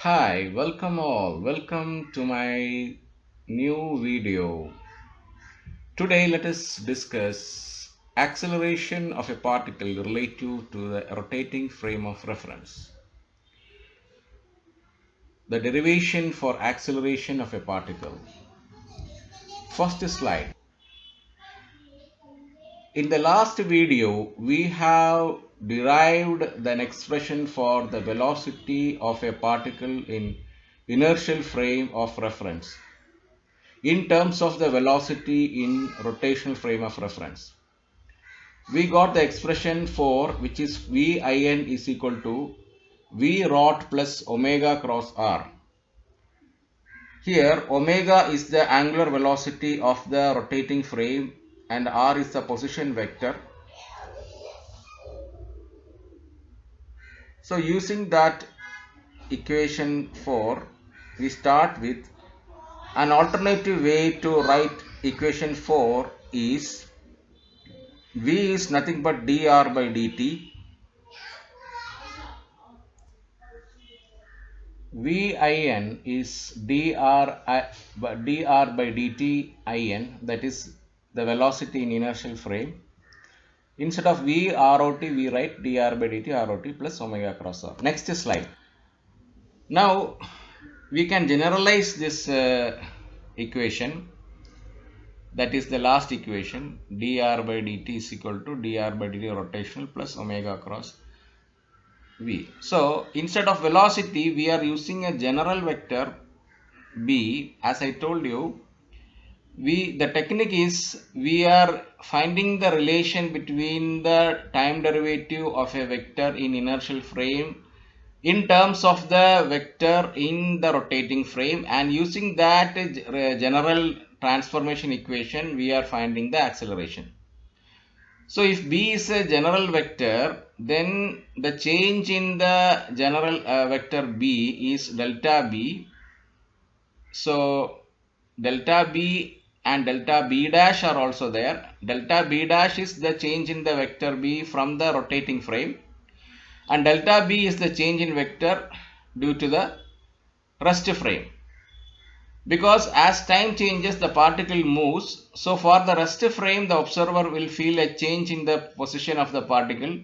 Hi, welcome all. Welcome to my new video. Today let us discuss acceleration of a particle relative to the rotating frame of reference. The derivation for acceleration of a particle. First slide. In the last video, we have derived an expression for the velocity of a particle in inertial frame of reference in terms of the velocity in rotational frame of reference. We got the expression for which is Vin is equal to V rot plus omega cross r. Here omega is the angular velocity of the rotating frame and r is the position vector. So using that equation 4, we start with an alternative way to write equation 4 is V is nothing but dr by dt. Vin is dr by dt in, that is the velocity in inertial frame. Instead of V ROT, we write dr by dt ROT plus omega cross r. Next slide. Now we can generalize this equation, that is the last equation, dr by dt is equal to dr by dt rotational plus omega cross v. So instead of velocity, we are using a general vector b. As I told you, the technique is we are finding the relation between the time derivative of a vector in inertial frame in terms of the vector in the rotating frame, and using that general transformation equation we are finding the acceleration. So if b is a general vector, then the change in the general vector b is delta b. So delta b and delta b dash are also there. Delta b dash is the change in the vector b from the rotating frame, and delta b is the change in vector due to the rest frame. Because as time changes, the particle moves. So for the rest frame, the observer will feel a change in the position of the particle,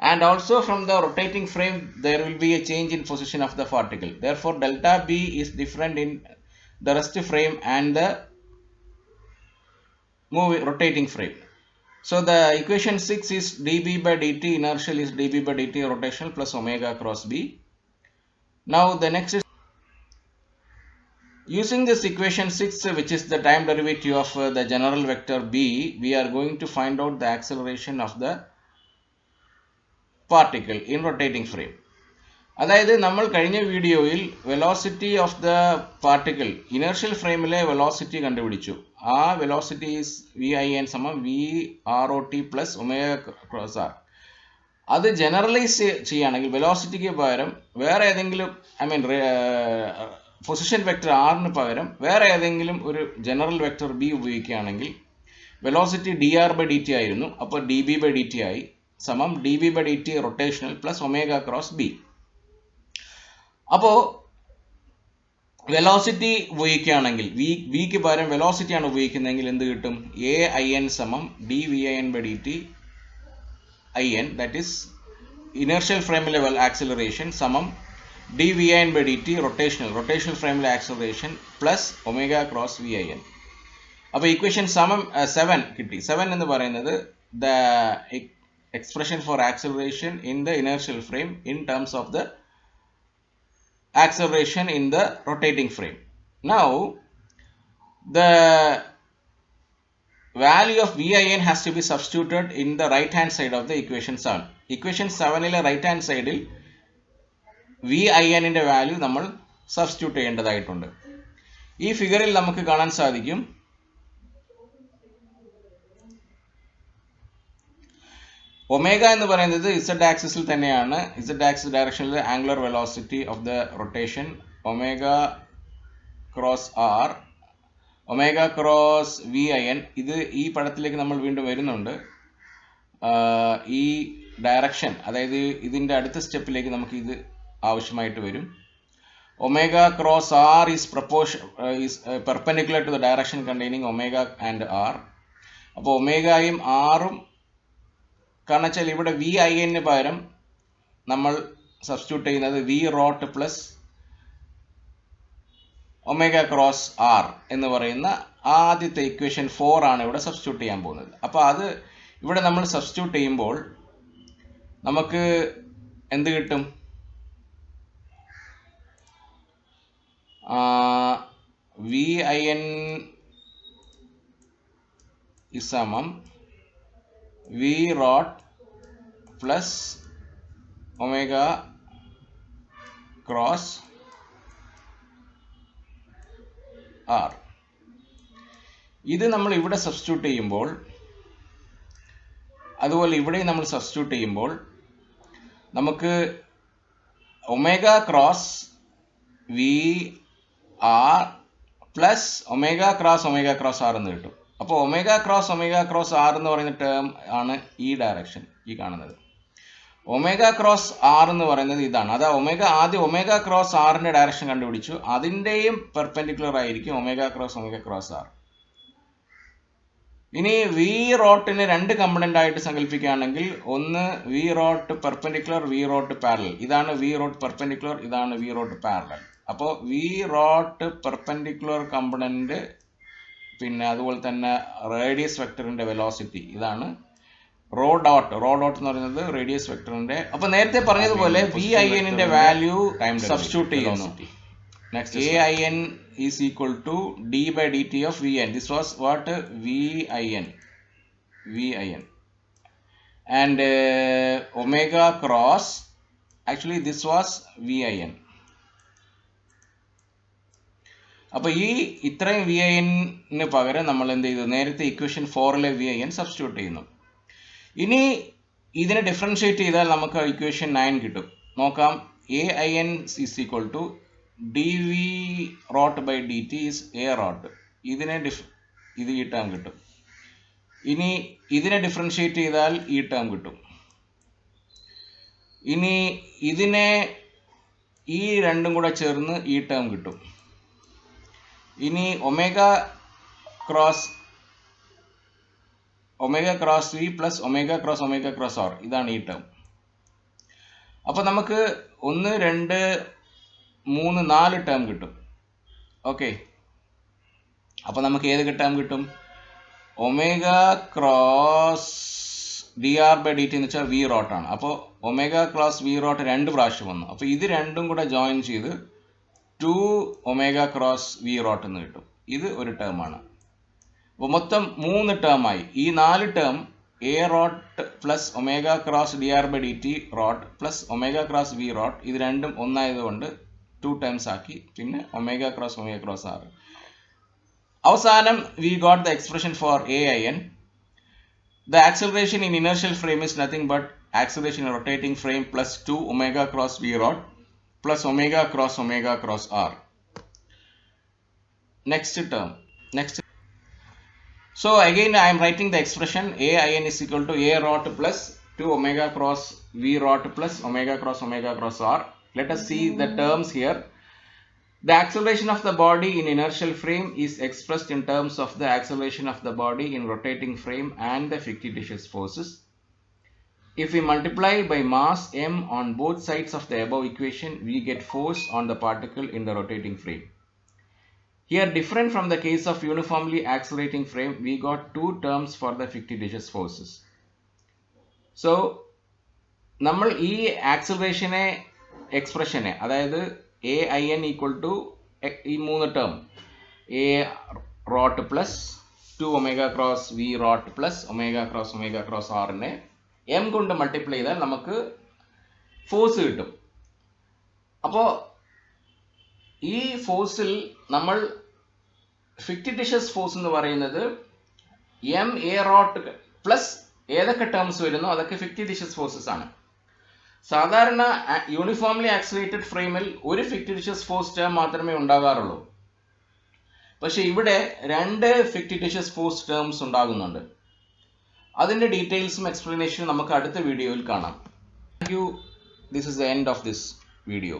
and also from the rotating frame there will be a change in position of the particle. Therefore delta b is different in the rest frame and the rotating frame. So the equation 6 is dB by dt inertial is dB by dt rotational plus omega cross b. Now the next is using this equation 6, which is the time derivative of the general vector b, we are going to find out the acceleration of the particle in rotating frame. അതായത് നമ്മൾ കഴിഞ്ഞ വീഡിയോയിൽ velocity of the particle inertial ഫ്രെയിമിലെ velocity കണ്ടുപിടിച്ചു. ആ velocity is VIN സമം VROT plus omega cross R. അത് generalise ചെയ്യുകയാണെങ്കിൽ വെലോസിറ്റിക്ക് പകരം വേറെ ഏതെങ്കിലും പൊസിഷൻ വെക്ടർ ആറിന് പകരം വേറെ ഏതെങ്കിലും ഒരു ജനറൽ വെക്ടർ ബി ഉപയോഗിക്കുകയാണെങ്കിൽ വെലോസിറ്റി dr by dt ആയിരുന്നു. അപ്പോൾ dB by dt ആയി സമം dB by dt rotational plus omega cross B. അപ്പോൾ വെലോസിറ്റി ഉപയോഗിക്കുകയാണെങ്കിൽ വിക്ക് പകരം വെലോസിറ്റി ആണ് ഉപയോഗിക്കുന്നതെങ്കിൽ എന്ത് കിട്ടും? AIN സമം dVin by dt IN, that is inertial frame level acceleration സമം dVin by dt rotational frame level acceleration plus omega cross VIN. അപ്പോൾ ഇക്വേഷൻ 7 കിട്ടി. 7 എന്ന് പറയുന്നത് the expression for acceleration in the inertial frame in terms of the acceleration in the rotating frame. Now the value of VIN has to be substituted in the right hand side of the equation 7. Equation 7 ile right hand side il VIN ന്റെ value നമ്മൾ substitute ചെയ്യേണ്ടതായിട്ടുണ്ട്. ഈ ഫിഗറിൽ നമുക്ക് കാണാൻ സാധിക്കും omega എന്ന് പറയുന്നത് z ആക്സിസിൽ തന്നെയാണ്. z ആക്സിസ് ഡയറക്ഷനിൽ angular velocity of the rotation omega cross R, omega cross VIN. ഇത് ഈ പടത്തിലേക്ക് നമ്മൾ വീണ്ടും വരുന്നുണ്ട്. ഈ ഡയറക്ഷൻ, അതായത് ഇതിൻ്റെ അടുത്ത സ്റ്റെപ്പിലേക്ക് നമുക്ക് ഇത് ആവശ്യമായിട്ട് വരും. omega cross r is perpendicular to the direction containing omega and r. അപ്പോൾ ഒമേഗയും ആറും കാരണം വെച്ചാൽ ഇവിടെ വി ഐ എന്നിന് പകരം നമ്മൾ സബ്സ്റ്റിറ്റ്യൂട്ട് ചെയ്യുന്നത് V rot plus omega cross R എന്ന് പറയുന്ന ആദ്യത്തെ ഇക്വേഷൻ 4 ആണ് ഇവിടെ സബ്സ്റ്റിറ്റ്യൂട്ട് ചെയ്യാൻ പോകുന്നത്. അപ്പോൾ അത് ഇവിടെ നമ്മൾ സബ്സ്റ്റിറ്റ്യൂട്ട് ചെയ്യുമ്പോൾ നമുക്ക് എന്ത് കിട്ടും? വി ഐ എൻ സമം V rot plus omega cross R. ഇത് നമ്മൾ ഇവിടെ സബ്സ്റ്റിറ്റ്യൂട്ട് ചെയ്യുമ്പോൾ, അതുപോലെ ഇവിടെ നമ്മൾ സബ്സ്റ്റിറ്റ്യൂട്ട് ചെയ്യുമ്പോൾ നമുക്ക് omega cross V R plus omega cross R എന്ന് കിട്ടും. അപ്പോൾ ഒമേഗ ക്രോസ് ആർ എന്ന് പറയുന്ന ടേം ആണ് ഈ ഡയറക്ഷൻ ഈ കാണുന്നത്. ഒമേഗ ക്രോസ് ആർ എന്ന് പറയുന്നത് ഇതാണ്. അത് ആദ്യം ഒമേഗ ക്രോസ് ആറിന്റെ ഡയറക്ഷൻ കണ്ടുപിടിച്ചു, അതിൻ്റെയും പെർപെൻഡിക്കുലർ ആയിരിക്കും ഒമേഗ ക്രോസ് ആർ. ഇനി വി റോട്ടിന് 2 കമ്പണന്റ് ആയിട്ട് സങ്കല്പിക്കുകയാണെങ്കിൽ, ഒന്ന് V rot perpendicular, V rot parallel. ഇതാണ് വി റോട്ട് പെർപെൻഡിക്കുലർ, ഇതാണ് വി റോട്ട് പാരലൽ. അപ്പോൾ വി റോട്ട് പെർപെൻഡിക്കുലർ കമ്പണന്റ്, പിന്നെ അതുപോലെ തന്നെ റേഡിയസ് വെക്ടറിന്റെ വെലോസിറ്റി, ഇതാണ് റോ ഡോട്ട് എന്ന് പറയുന്നത് റേഡിയസ് വെക്ടറിന്റെ. അപ്പൊ നേരത്തെ പറഞ്ഞതുപോലെ വി ഐ എന്നിന്റെ വാല്യൂ സബ്സ്റ്റിറ്റ്യൂട്ട് ചെയ്യുന്നു. AIN is equal to d by dt of Vn. This was what? VIN. And omega cross, actually this was VIN. അപ്പോൾ ഈ ഇത്രയും വി ഐ എന്നിന് പകരം നമ്മൾ എന്ത് ചെയ്തു? നേരത്തെ ഇക്വേഷൻ 4ലെ VIN സബ്സ്റ്റിറ്റ്യൂട്ട് ചെയ്യുന്നു. ഇനി ഇതിനെ ഡിഫറൻഷിയേറ്റ് ചെയ്താൽ നമുക്ക് ഇക്വേഷൻ 9 കിട്ടും. നോക്കാം. AIN is equal to dv rot by dt is a rot. ഇത് ഈ ടേം കിട്ടും. ഇനി ഇതിനെ ഡിഫറൻഷിയേറ്റ് ചെയ്താൽ ഈ ടേം കിട്ടും. ഇനി ഇതിനെ ഈ രണ്ടും കൂടെ ചേർന്ന് ഈ ടേം കിട്ടും. ഇനി omega cross V plus omega cross R, ഇതാണ് ഈ ടേം. അപ്പൊ നമുക്ക് 1 2 3 4 ടേം കിട്ടും. ഓക്കെ, അപ്പൊ നമുക്ക് ഏത് ടേം കിട്ടും? Omega cross D R by D T എന്ന് വെച്ചാൽ വി റോട്ട് ആണ്. അപ്പോൾ ഒമേഗ ക്രോസ് വി റോട്ട് 2 പ്രാവശ്യം വന്നു. അപ്പോൾ ഇത് രണ്ടും കൂടെ ജോയിൻ ചെയ്ത് 2 ഒമേഗ ക്രോസ് വി റോട്ട് എന്ന് കിട്ടും. ഇത് ഒരു ടേം ആണ്. അപ്പോൾ മൊത്തം 3 ടേമായി. ഈ 4 term A rot plus omega cross D R by D T rot plus omega cross V rot, ഇത് രണ്ടും ഒന്നായതുകൊണ്ട് 2 ടൈംസ് ആക്കി. പിന്നെ ഒമേഗ ക്രോസ് ആർ. അവസാനം we got the expression for AIN. The acceleration in inertial frame is nothing but acceleration in rotating frame plus 2 omega cross v rod plus omega cross r. Next term. So again I am writing the expression AIN is equal to a rod plus 2 omega cross v rod plus omega cross r. Let us see the terms here. The acceleration of the body in inertial frame is expressed in terms of the acceleration of the body in rotating frame and the fictitious forces. If we multiply by mass m on both sides of the above equation, we get force on the particle in the rotating frame. Here, different from the case of uniformly accelerating frame, we got 2 terms for the fictitious forces. So, നമ്മൾ ഈ ആക്സിലറേഷനെ എക്സ്പ്രഷനെ, അതായത് AIN equal to ഈ 3 term A rot plus 2 omega cross V rot plus omega cross R നെ M കൊണ്ട് multiply ചെയ്താൽ നമുക്ക് force കിട്ടും. അപ്പോൾ ഈ ഫോഴ്സിൽ നമ്മൾ ഫിക്റ്റിറ്റിഷ്യസ് ഫോഴ്സ് എന്ന് പറയുന്നത് എം എ റോട്ട് പ്ലസ് ഏതൊക്കെ ടേംസ് വരുന്നോ അതൊക്കെ ഫിക്റ്റിറ്റിഷ്യസ് ഫോഴ്സസ് ആണ്. സാധാരണ യൂണിഫോംലി ആക്സിലേറ്റഡ് ഫ്രെയിമിൽ ഒരു ഫിക്റ്റിറ്റിഷ്യസ് ഫോഴ്സ് ടേം മാത്രമേ ഉണ്ടാകാറുള്ളൂ. പക്ഷെ ഇവിടെ 2 ഫിക്റ്റിറ്റിഷ്യസ് ഫോഴ്സ് ടേംസ് ഉണ്ടാകുന്നുണ്ട്. അതിന്റെ ഡീറ്റെയിൽസും എക്സ്പ്ലനേഷനും നമുക്ക് അടുത്ത വീഡിയോയിൽ കാണാം. Thank you. This is the end of this video.